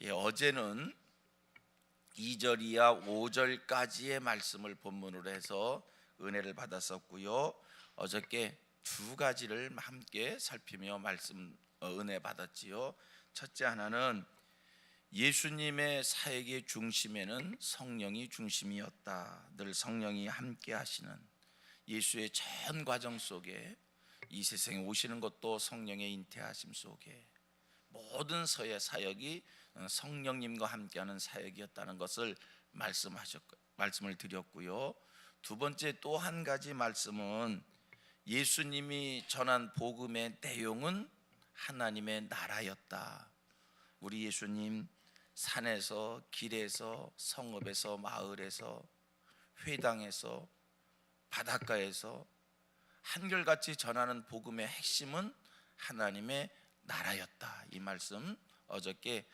어제는 2절 이하 5절까지의 말씀을 본문으로 해서 은혜를 받았었고요. 어저께 두 가지를 함께 살피며 은혜 받았지요. 첫째 하나는 예수님의 사역의 중심에는 성령이 중심이었다. 늘 성령이 함께 하시는 예수의 전 과정 속에 이 세상에 오시는 것도 성령의 인태하심 속에 모든 사역이 성령님과 함께하는 사역이었다는 것을 말씀을 드렸고요. 두 번째 또 한 가지 말씀은 예수님이 전한 복음의 내용은 하나님의 나라였다. 우리 예수님 산에서, 길에서, 성읍에서, 마을에서, 회당에서, 바닷가에서 한결같이 전하는 복음의 핵심은 하나님의 나라였다. 이 말씀 어저께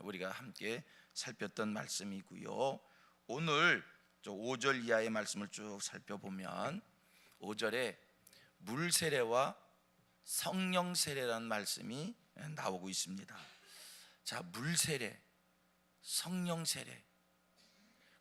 우리가 함께 살폈던 말씀이고요. 오늘 5절 이하의 말씀을 쭉 살펴보면 5절에 물 세례와 성령 세례라는 말씀이 나오고 있습니다. 자, 물 세례, 성령 세례.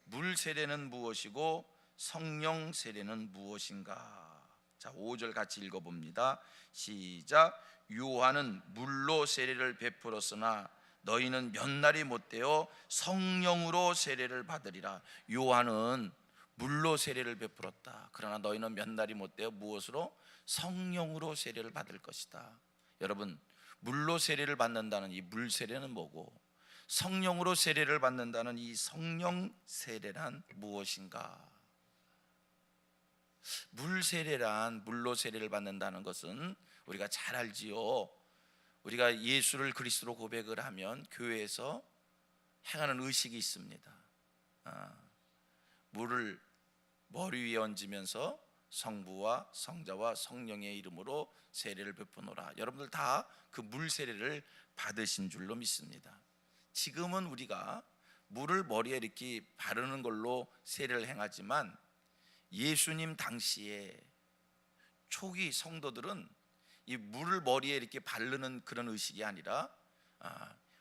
물 세례는 무엇이고 성령 세례는 무엇인가? 자, 5절 같이 읽어봅니다. 시작. 요한은 물로 세례를 베풀었으나 너희는 몇 날이 못되어 성령으로 세례를 받으리라. 요한은 물로 세례를 베풀었다. 그러나 너희는 몇 날이 못되어 무엇으로? 성령으로 세례를 받을 것이다. 여러분, 물로 세례를 받는다는 이 물 세례는 뭐고, 성령으로 세례를 받는다는 이 성령 세례란 무엇인가? 물 세례란, 물로 세례를 받는다는 것은 우리가 잘 알지요. 우리가 예수를 그리스도로 고백을 하면 교회에서 행하는 의식이 있습니다. 물을 머리 위에 얹으면서 성부와 성자와 성령의 이름으로 세례를 베푸노라. 여러분들 다 그 물 세례를 받으신 줄로 믿습니다. 지금은 우리가 물을 머리에 이렇게 바르는 걸로 세례를 행하지만 예수님 당시에 초기 성도들은 이 물을 머리에 이렇게 바르는 그런 의식이 아니라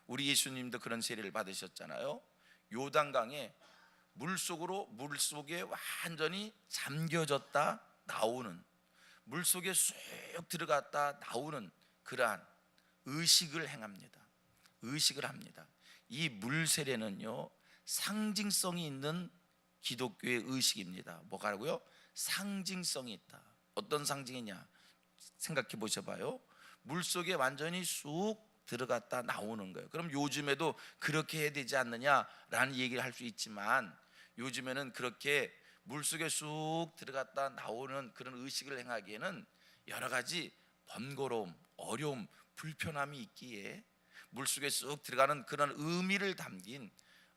우리 예수님도 그런 세례를 받으셨잖아요. 요단강에 물속에 완전히 잠겨졌다 나오는, 물속에 쑥 들어갔다 나오는 그러한 의식을 행합니다. 의식을 합니다. 이 물 세례는요, 상징성이 있는 기독교의 의식입니다. 뭐가라고요? 상징성이 있다. 어떤 상징이냐? 생각해 보셔봐요. 물속에 완전히 쑥 들어갔다 나오는 거예요. 그럼 요즘에도 그렇게 해야 되지 않느냐라는 얘기를 할 수 있지만, 요즘에는 그렇게 물속에 쑥 들어갔다 나오는 그런 의식을 행하기에는 여러 가지 번거로움, 어려움, 불편함이 있기에 물속에 쑥 들어가는 그런 의미를 담긴,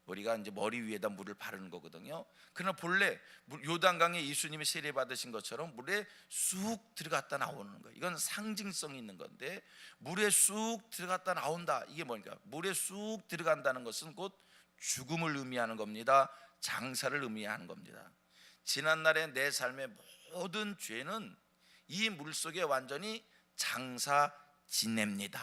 우리가 이제 머리 위에다 물을 바르는 거거든요. 그러나 본래 요단강에 예수님이 세례 받으신 것처럼 물에 쑥 들어갔다 나오는 거예요. 이건 상징성이 있는 건데, 물에 쑥 들어갔다 나온다, 이게 뭐니까? 물에 쑥 들어간다는 것은 곧 죽음을 의미하는 겁니다. 장사를 의미하는 겁니다. 지난날의 내 삶의 모든 죄는 이 물속에 완전히 장사 지냅니다.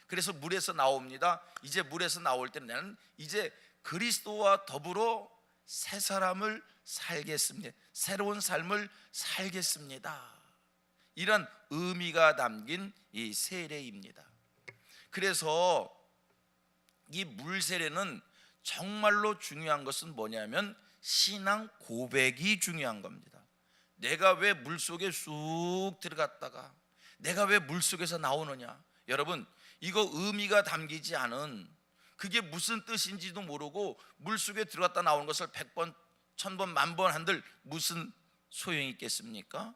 그래서 물에서 나옵니다. 이제 물에서 나올 때는 나는 이제 그리스도와 더불어 새 사람을 살겠습니다. 새로운 삶을 살겠습니다. 이런 의미가 담긴 이 세례입니다. 그래서 이 물 세례는 정말로 중요한 것은 뭐냐면 신앙 고백이 중요한 겁니다. 내가 왜 물속에 쑥 들어갔다가 내가 왜 물속에서 나오느냐? 여러분, 이거 의미가 담기지 않은, 그게 무슨 뜻인지도 모르고 물속에 들어갔다 나오는 것을 100번, 1000번, 10,000번 한들 무슨 소용이 있겠습니까?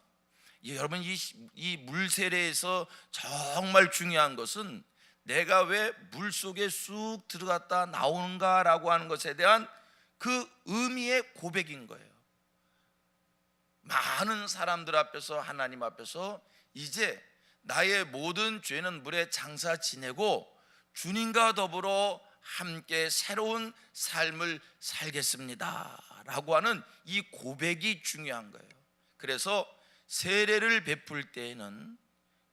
여러분, 이 물세례에서 정말 중요한 것은 내가 왜 물속에 쑥 들어갔다 나오는가라고 하는 것에 대한 그 의미의 고백인 거예요. 많은 사람들 앞에서, 하나님 앞에서 이제 나의 모든 죄는 물에 장사 지내고 주님과 더불어 함께 새로운 삶을 살겠습니다 라고 하는 이 고백이 중요한 거예요. 그래서 세례를 베풀 때에는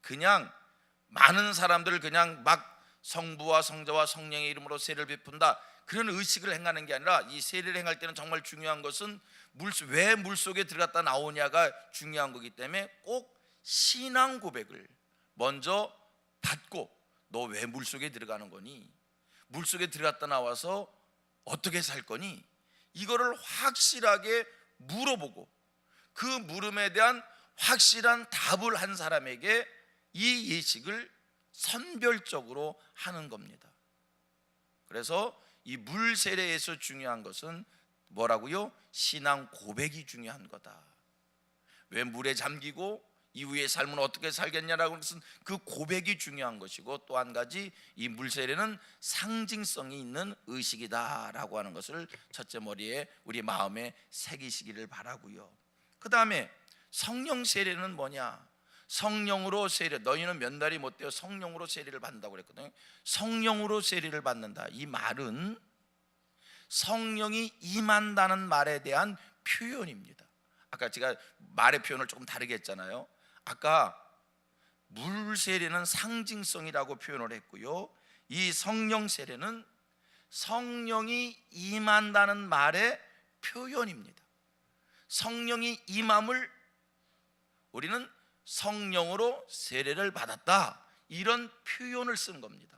그냥 많은 사람들을 그냥 막 성부와 성자와 성령의 이름으로 세례를 베푼다, 그런 의식을 행하는 게 아니라 이 세례를 행할 때는 정말 중요한 것은 왜 물속에 들어갔다 나오냐가 중요한 거기 때문에 꼭 신앙 고백을 먼저 받고, 너 왜 물속에 들어가는 거니? 물속에 들어갔다 나와서 어떻게 살 거니? 이거를 확실하게 물어보고 그 물음에 대한 확실한 답을 한 사람에게 이 예식을 선별적으로 하는 겁니다. 그래서 이 물 세례에서 중요한 것은 뭐라고요? 신앙 고백이 중요한 거다. 왜 물에 잠기고 이후의 삶은 어떻게 살겠냐라고 하는 그 고백이 중요한 것이고, 또 한 가지 이 물 세례는 상징성이 있는 의식이다라고 하는 것을 첫째 머리에 우리 마음에 새기시기를 바라고요. 그 다음에 성령 세례는 뭐냐? 성령으로 세례, 너희는 몇 날이 못 되어 성령으로 세례를 받는다고 그랬거든요. 성령으로 세례를 받는다, 이 말은 성령이 임한다는 말에 대한 표현입니다. 아까 제가 말의 표현을 조금 다르게 했잖아요. 아까 물 세례는 상징성이라고 표현을 했고요, 이 성령 세례는 성령이 임한다는 말의 표현입니다. 성령이 임함을 우리는 성령으로 세례를 받았다, 이런 표현을 쓴 겁니다.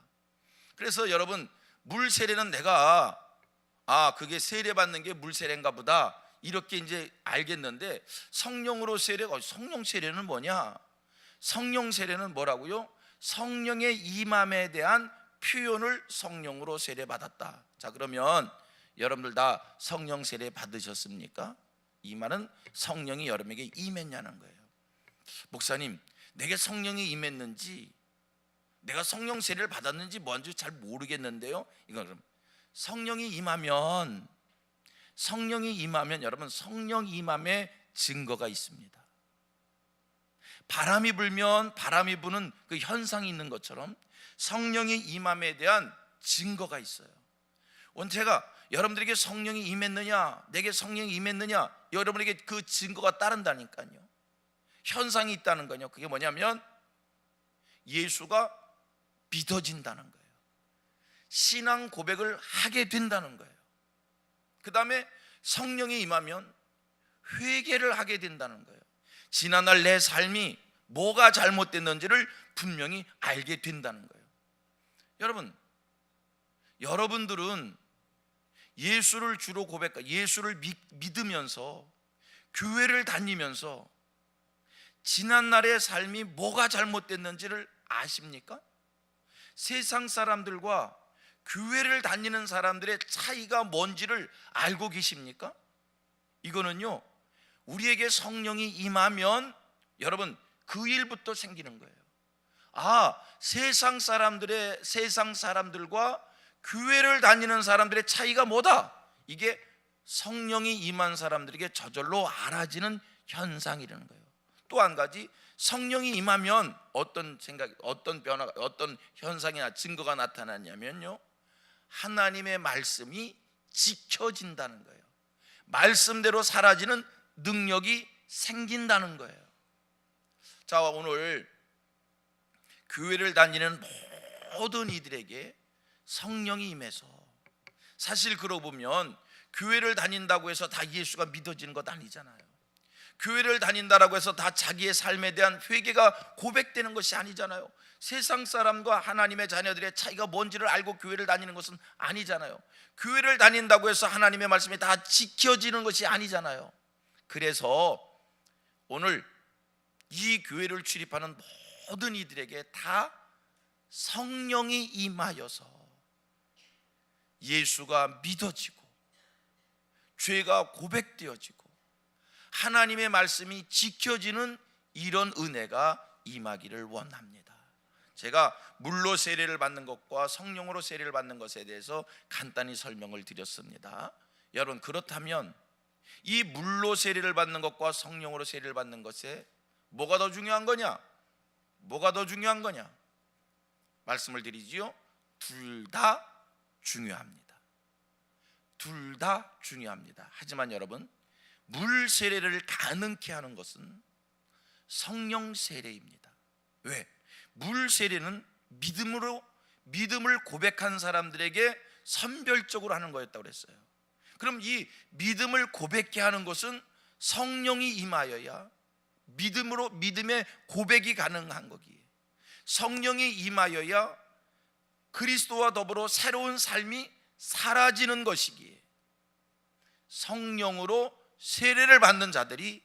그래서 여러분, 물 세례는 내가 그게 세례 받는 게 물 세례인가 보다 이렇게 이제 알겠는데, 성령으로 세례가, 성령 세례는 뭐냐? 성령 세례는 뭐라고요? 성령의 임함에 대한 표현을 성령으로 세례 받았다. 자, 그러면 여러분들 다 성령 세례 받으셨습니까? 이 말은 성령이 여러분에게 임했냐는 거예요. 목사님, 내게 성령이 임했는지, 내가 성령 세례를 받았는지 뭔지 잘 모르겠는데요. 이건 그럼 성령이 임하면 여러분, 성령 임함의 증거가 있습니다. 바람이 불면 바람이 부는 그 현상이 있는 것처럼 성령이 임함에 대한 증거가 있어요. 오늘 제가 여러분들에게 성령이 임했느냐, 내게 성령이 임했느냐, 여러분에게 그 증거가 따른다니까요. 현상이 있다는 거요. 그게 뭐냐면 예수가 믿어진다는 거예요. 신앙 고백을 하게 된다는 거예요. 그 다음에 성령이 임하면 회개를 하게 된다는 거예요. 지난날 내 삶이 뭐가 잘못됐는지를 분명히 알게 된다는 거예요. 여러분들은 예수를 주로 고백하고 예수를 믿으면서 교회를 다니면서 지난날의 삶이 뭐가 잘못됐는지를 아십니까? 세상 사람들과 교회를 다니는 사람들의 차이가 뭔지를 알고 계십니까? 이거는요, 우리에게 성령이 임하면 여러분 그 일부터 생기는 거예요. 세상 사람들과 교회를 다니는 사람들의 차이가 뭐다? 이게 성령이 임한 사람들에게 저절로 알아지는 현상이라는 거예요. 또 한 가지, 성령이 임하면 어떤 변화가, 어떤 현상이나 증거가 나타나냐면요, 하나님의 말씀이 지켜진다는 거예요. 말씀대로 사라지는 능력이 생긴다는 거예요. 자, 오늘 교회를 다니는 모든 이들에게 성령이 임해서, 사실 그러고 보면 교회를 다닌다고 해서 다 예수가 믿어지는 것 아니잖아요. 교회를 다닌다라고 해서 다 자기의 삶에 대한 회개가 고백되는 것이 아니잖아요. 세상 사람과 하나님의 자녀들의 차이가 뭔지를 알고 교회를 다니는 것은 아니잖아요. 교회를 다닌다고 해서 하나님의 말씀이 다 지켜지는 것이 아니잖아요. 그래서 오늘 이 교회를 출입하는 모든 이들에게 다 성령이 임하여서 예수가 믿어지고 죄가 고백되어지고 하나님의 말씀이 지켜지는 이런 은혜가 임하기를 원합니다. 제가 물로 세례를 받는 것과 성령으로 세례를 받는 것에 대해서 간단히 설명을 드렸습니다. 여러분, 그렇다면 이 물로 세례를 받는 것과 성령으로 세례를 받는 것에 뭐가 더 중요한 거냐? 뭐가 더 중요한 거냐? 말씀을 드리지요. 둘 다 중요합니다. 둘 다 중요합니다. 하지만 여러분, 물 세례를 가능케 하는 것은 성령 세례입니다. 왜? 물 세례는 믿음을 고백한 사람들에게 선별적으로 하는 거였다고 그랬어요. 그럼 이 믿음을 고백케 하는 것은 성령이 임하여야 믿음의 고백이 가능한 거기에, 성령이 임하여야 그리스도와 더불어 새로운 삶이 사라지는 것이기에, 성령으로 세례를 받는 자들이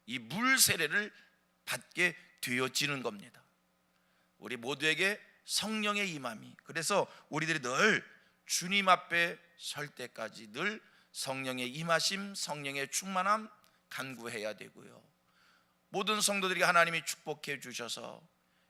이 물 세례를 받게 되어지는 겁니다. 우리 모두에게 성령의 임함이, 그래서 우리들이 늘 주님 앞에 설 때까지 늘 성령의 임하심, 성령의 충만함 간구해야 되고요. 모든 성도들이 하나님이 축복해 주셔서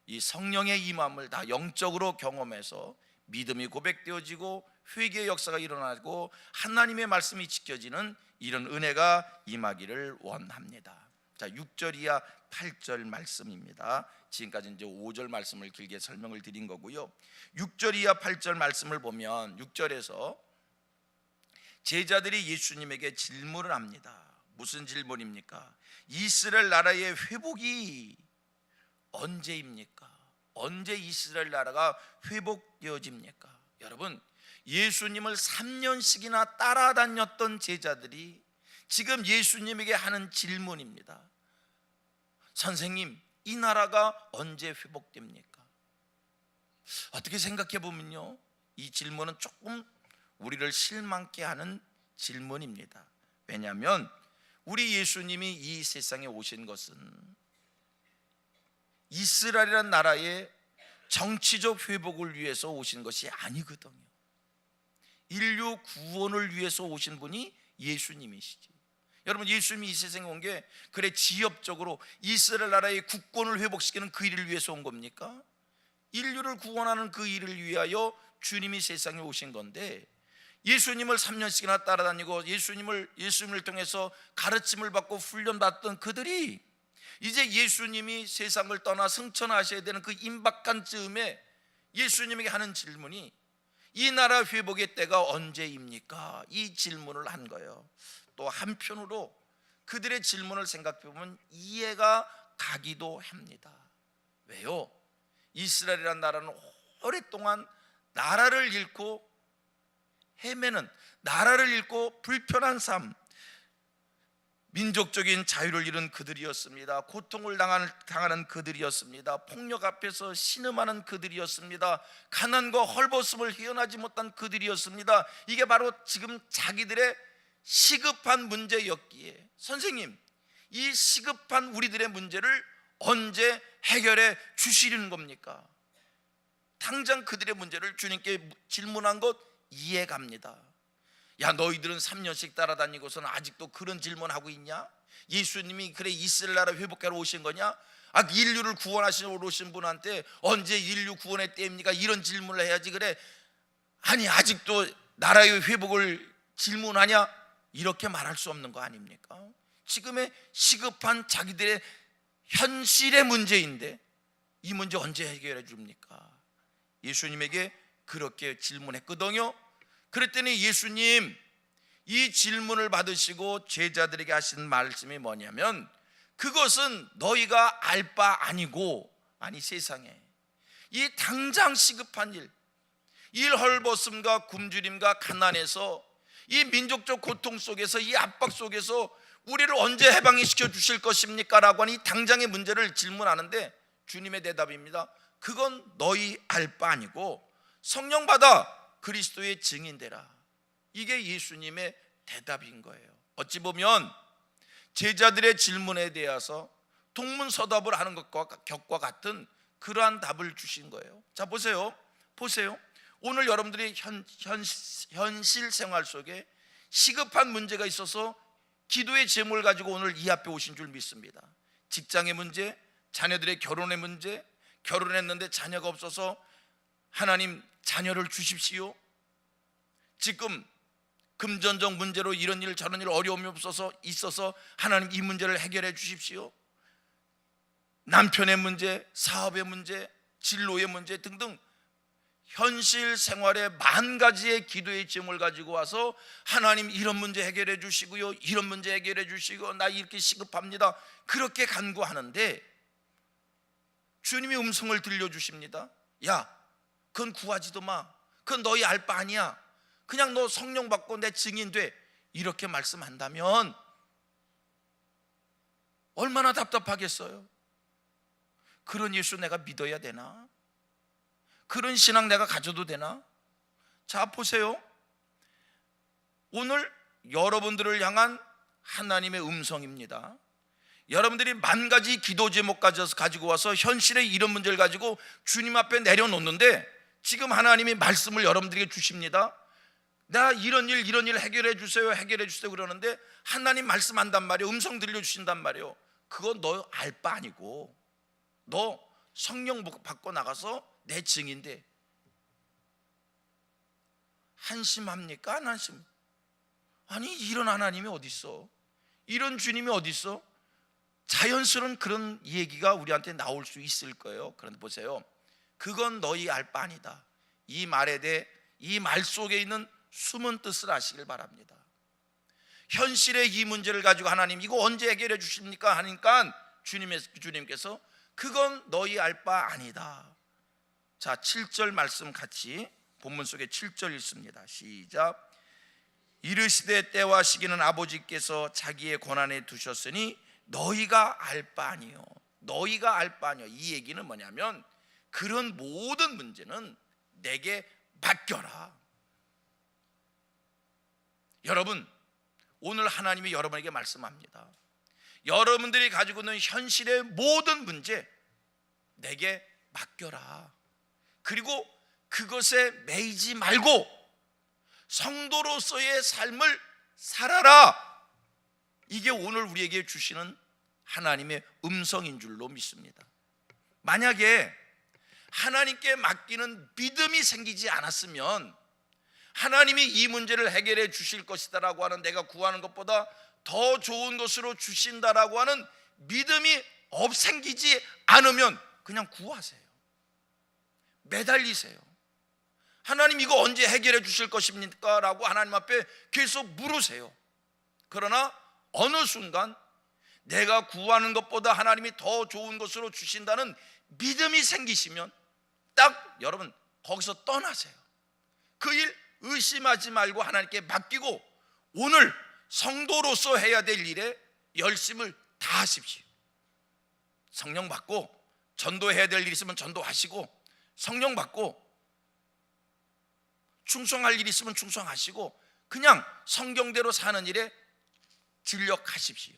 이 성령의 임함을 다 영적으로 경험해서 믿음이 고백되어지고 회개의 역사가 일어나고 하나님의 말씀이 지켜지는 이런 은혜가 임하기를 원합니다. 자, 6절 이하 8절 말씀입니다. 지금까지 이제 5절 말씀을 길게 설명을 드린 거고요. 6절 이하 8절 말씀을 보면 6절에서 제자들이 예수님에게 질문을 합니다. 무슨 질문입니까? 이스라엘 나라의 회복이 언제입니까? 언제 이스라엘 나라가 회복되어집니까? 여러분, 예수님을 3년씩이나 따라다녔던 제자들이 지금 예수님에게 하는 질문입니다. 선생님, 이 나라가 언제 회복됩니까? 어떻게 생각해 보면요, 이 질문은 조금 우리를 실망케 하는 질문입니다. 왜냐하면 우리 예수님이 이 세상에 오신 것은 이스라엘이라는 나라의 정치적 회복을 위해서 오신 것이 아니거든요. 인류 구원을 위해서 오신 분이 예수님이시지. 여러분, 예수님이 이 세상에 온 게 그래 지역적으로 이스라엘 나라의 국권을 회복시키는 그 일을 위해서 온 겁니까? 인류를 구원하는 그 일을 위하여 주님이 세상에 오신 건데, 예수님을 3년씩이나 따라다니고 예수님을 통해서 가르침을 받고 훈련받던 그들이 이제 예수님이 세상을 떠나 승천하셔야 되는 그 임박한 즈음에 예수님에게 하는 질문이 이 나라 회복의 때가 언제입니까? 이 질문을 한 거예요. 또 한편으로 그들의 질문을 생각해 보면 이해가 가기도 합니다. 왜요? 이스라엘이라는 나라는 오랫동안 나라를 잃고 헤매는, 나라를 잃고 불편한 삶, 민족적인 자유를 잃은 그들이었습니다. 고통을 당하는 그들이었습니다. 폭력 앞에서 신음하는 그들이었습니다. 가난과 헐벗음을 헤어나지 못한 그들이었습니다. 이게 바로 지금 자기들의 시급한 문제였기에, 선생님, 이 시급한 우리들의 문제를 언제 해결해 주시려는 겁니까? 당장 그들의 문제를 주님께 질문한 것 이해갑니다. 야, 너희들은 3년씩 따라다니고서는 아직도 그런 질문하고 있냐? 예수님이 그래 이스라엘 나라 회복하러 오신 거냐? 인류를 구원하시러 오신 분한테 언제 인류 구원의 때입니까? 이런 질문을 해야지. 그래, 아니 아직도 나라의 회복을 질문하냐? 이렇게 말할 수 없는 거 아닙니까? 지금의 시급한 자기들의 현실의 문제인데 이 문제 언제 해결해 줍니까? 예수님에게 그렇게 질문했거든요. 그랬더니 예수님 이 질문을 받으시고 제자들에게 하신 말씀이 뭐냐면, 그것은 너희가 알 바 아니고, 아니 세상에 이 당장 시급한 일 헐벗음과 굶주림과 가난에서 이 민족적 고통 속에서 이 압박 속에서 우리를 언제 해방시켜 주실 것입니까? 라고 하는 이 당장의 문제를 질문하는데 주님의 대답입니다. 그건 너희 알 바 아니고 성령 받아 그리스도의 증인되라. 이게 예수님의 대답인 거예요. 어찌 보면 제자들의 질문에 대해서 동문서답을 하는 것과 같은 그러한 답을 주신 거예요. 자, 보세요. 오늘 여러분들이 현실 생활 속에 시급한 문제가 있어서 기도의 제목을 가지고 오늘 이 앞에 오신 줄 믿습니다. 직장의 문제, 자녀들의 결혼의 문제, 결혼했는데 자녀가 없어서 하나님 자녀를 주십시오. 지금 금전적 문제로 이런 일 저런 일 어려움이 있어서 하나님 이 문제를 해결해 주십시오. 남편의 문제, 사업의 문제, 진로의 문제 등등 현실 생활의 만 가지의 기도의 제목을 가지고 와서 하나님 이런 문제 해결해 주시고요, 이런 문제 해결해 주시고, 나 이렇게 시급합니다, 그렇게 간구하는데 주님이 음성을 들려주십니다. 야, 그건 구하지도 마. 그건 너희 알 바 아니야. 그냥 너 성령 받고 내 증인 돼. 이렇게 말씀한다면 얼마나 답답하겠어요. 그런 예수 내가 믿어야 되나? 그런 신앙 내가 가져도 되나? 자, 보세요. 오늘 여러분들을 향한 하나님의 음성입니다. 여러분들이 만 가지 기도 제목 가지고 와서 현실의 이런 문제를 가지고 주님 앞에 내려놓는데, 지금 하나님이 말씀을 여러분들에게 주십니다. 나 이런 일 해결해 주세요 그러는데 하나님 말씀한단 말이에요. 음성 들려주신단 말이에요. 그건 너 알 바 아니고, 너 성령 받고 나가서 내 증인데 한심합니까? 안 한심? 아니, 이런 하나님이 어디 있어? 이런 주님이 어디 있어? 자연스러운 그런 얘기가 우리한테 나올 수 있을 거예요. 그런데 보세요, 그건 너희 알 바 아니다. 이 말에 대해, 이 말 속에 있는 숨은 뜻을 아시길 바랍니다. 현실의 이 문제를 가지고 하나님 이거 언제 해결해 주십니까? 하니까 주님께서 그건 너희 알 바 아니다. 자, 7절 말씀 같이 본문 속에 7절 읽습니다. 시작. 이르시되 때와 시기는 아버지께서 자기의 권한에 두셨으니 너희가 알 바 아니요. 너희가 알 바 아니요. 이 얘기는 뭐냐면 그런 모든 문제는 내게 맡겨라. 여러분, 오늘 하나님이 여러분에게 말씀합니다. 여러분들이 가지고 있는 현실의 모든 문제 내게 맡겨라. 그리고 그것에 매이지 말고 성도로서의 삶을 살아라. 이게 오늘 우리에게 주시는 하나님의 음성인 줄로 믿습니다. 만약에 하나님께 맡기는 믿음이 생기지 않았으면, 하나님이 이 문제를 해결해 주실 것이다라고 하는, 내가 구하는 것보다 더 좋은 것으로 주신다라고 하는 믿음이 생기지 않으면 그냥 구하세요. 매달리세요. 하나님 이거 언제 해결해 주실 것입니까? 라고 하나님 앞에 계속 물으세요. 그러나 어느 순간 내가 구하는 것보다 하나님이 더 좋은 것으로 주신다는 믿음이 생기시면 딱 여러분 거기서 떠나세요. 그 일 의심하지 말고 하나님께 맡기고 오늘 성도로서 해야 될 일에 열심을 다하십시오. 성령 받고 전도해야 될 일 있으면 전도하시고, 성령 받고 충성할 일 있으면 충성하시고, 그냥 성경대로 사는 일에 진력하십시오.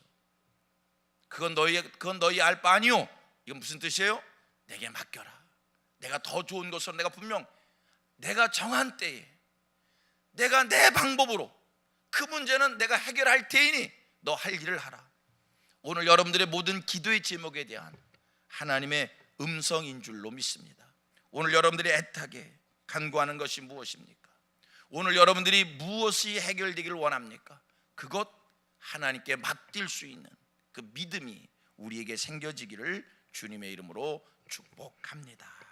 그건 너희 알 바 아니요. 이건 무슨 뜻이에요? 내게 맡겨라. 내가 더 좋은 것으로, 내가 분명 내가 정한 때에 내가 내 방법으로 그 문제는 내가 해결할 테이니 너 할 일을 하라. 오늘 여러분들의 모든 기도의 제목에 대한 하나님의 음성인 줄로 믿습니다. 오늘 여러분들이 애타게 간구하는 것이 무엇입니까? 오늘 여러분들이 무엇이 해결되기를 원합니까? 그것 하나님께 맡길 수 있는 그 믿음이 우리에게 생겨지기를 주님의 이름으로 축복합니다.